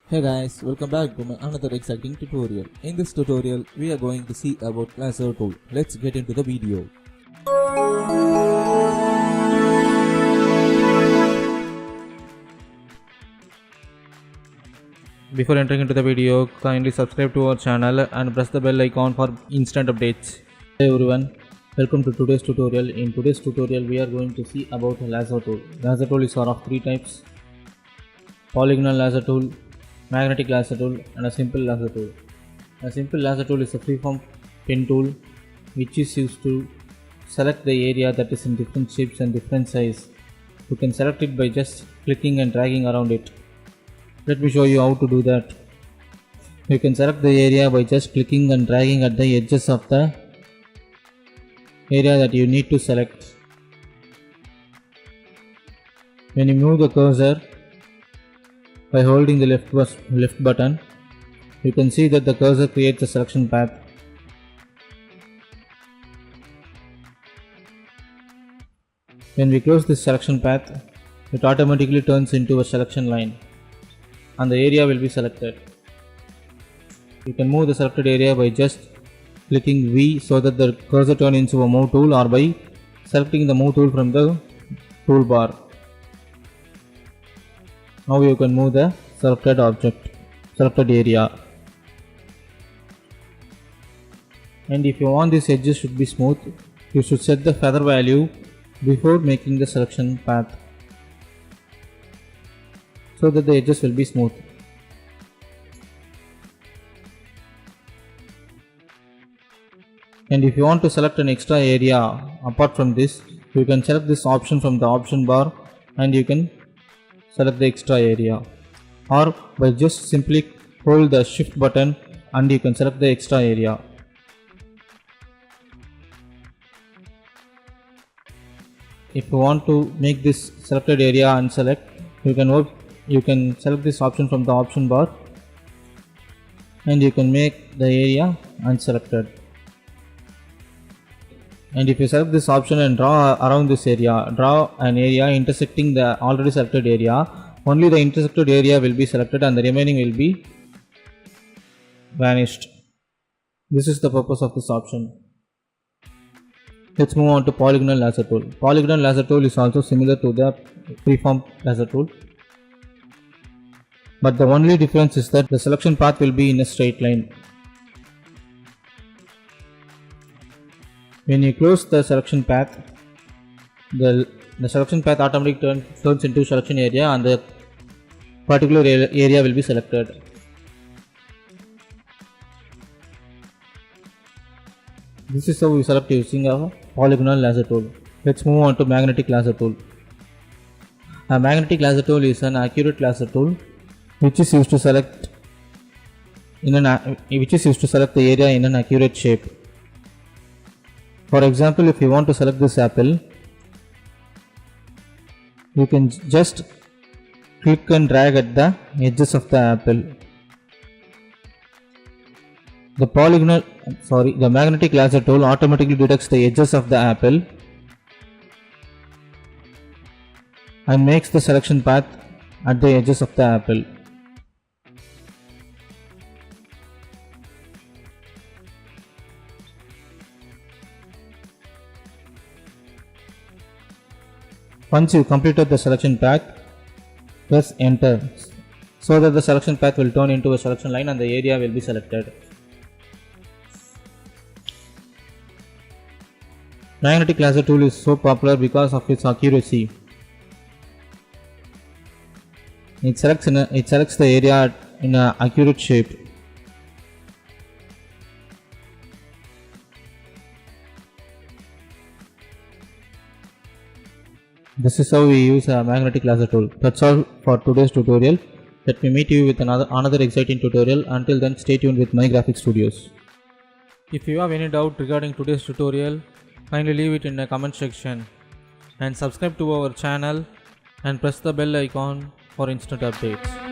Hey guys, welcome back to my another exciting tutorial. In this tutorial, we are going to see about laser tool. Let's get into the video. Before entering into the video, kindly subscribe to our channel and press the bell icon for instant updates. Hey everyone, welcome to today's tutorial. In today's tutorial, we are going to see about a laser tool. Laser tool is one of three types: polygonal laser tool, magnetic laser tool, and a simple laser tool. A simple laser tool is a freeform pen tool which is used to select the area that is in different shapes and different size. You can select it by just clicking and dragging around it. Let me show you how to do that. You can select the area by just clicking and dragging at the edges of the area that you need to select. When you move the cursor by holding the left button, you can see that the cursor creates a selection path. When we close this selection path, it automatically turns into a selection line and the area will be selected. You can move the selected area by just clicking V so that the cursor turns into a move tool, or by selecting the move tool from the toolbar. Now you can move the selected area. And if you want these edges should be smooth, you should set the feather value before making the selection path, so that the edges will be smooth. And if you want to select an extra area apart from this, you can select this option from the option bar and you can select the extra area, or by just simply hold the shift button and you can select the extra area. If you want to make this selected area unselect, you can select this option from the option bar and you can make the area unselected. And if you select this option and draw around this area, draw an area intersecting the already selected area, only the intersected area will be selected and the remaining will be vanished. This is the purpose of this option. Let's move on to polygonal laser tool. Polygonal laser tool is also similar to the freeform laser tool, but the only difference is that the selection path will be in a straight line. When you close the selection path, the selection path automatically turns into selection area and the particular area will be selected. This is how we select using a polygonal laser tool. Let's move on to magnetic laser tool. A magnetic laser tool is an accurate laser tool which is used to select the area in an accurate shape. For example, if you want to select this apple, you can just click and drag at the edges of the apple. The magnetic laser tool automatically detects the edges of the apple and makes the selection path at the edges of the apple. Once you completed the selection path, press enter so that the selection path will turn into a selection line and the area will be selected. Magnetic laser tool is so popular because of its accuracy. It selects the area in an accurate shape. This is how we use a magnetic laser tool. That's all for today's tutorial. Let me meet you with another exciting tutorial. Until then, stay tuned with My Graphic Studios. If you have any doubt regarding today's tutorial, kindly leave it in the comment section and subscribe to our channel and press the bell icon for instant updates.